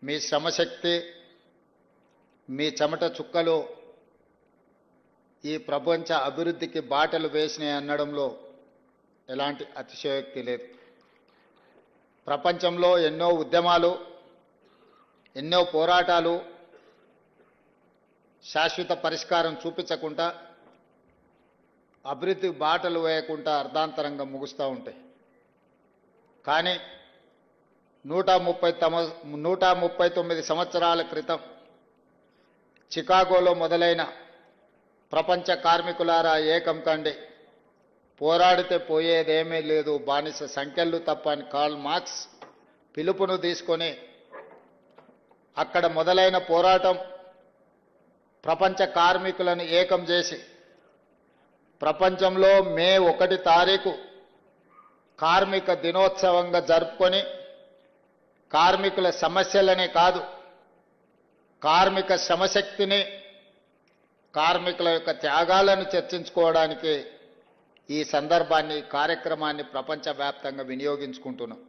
మీ శ్రమశక్తి, మీ చెమట చుక్కలు ఈ ప్రపంచ అభివృద్ధికి బాటలు వేసినాయి అనడంలో ఎలాంటి అతిశయోక్తి లేదు. ప్రపంచంలో ఎన్నో ఉద్యమాలు, ఎన్నో పోరాటాలు శాశ్వత పరిష్కారం చూపించకుండా, అభివృద్ధి బాటలు వేయకుండా అర్ధాంతరంగా ముగుస్తూ ఉంటాయి. కానీ 139 సంవత్సరాల క్రితం చికాగోలో మొదలైన ప్రపంచ కార్మికులారా ఏకం కండి, పోరాడితే పోయేదేమీ లేదు, బానిస సంఖ్యలు తప్ప అని కార్ల్ మార్క్స్ పిలుపును తీసుకొని అక్కడ మొదలైన పోరాటం ప్రపంచ కార్మికులను ఏకం చేసి ప్రపంచంలో మే 1 తారీఖు కార్మిక దినోత్సవంగా జరుపుకొని కార్మికుల సమస్యలనే కాదు, కార్మిక శ్రమశక్తిని, కార్మికుల యొక్క త్యాగాలను చర్చించుకోవడానికి ఈ సందర్భాన్ని, కార్యక్రమాన్ని ప్రపంచవ్యాప్తంగా వినియోగించుకుంటున్నాం.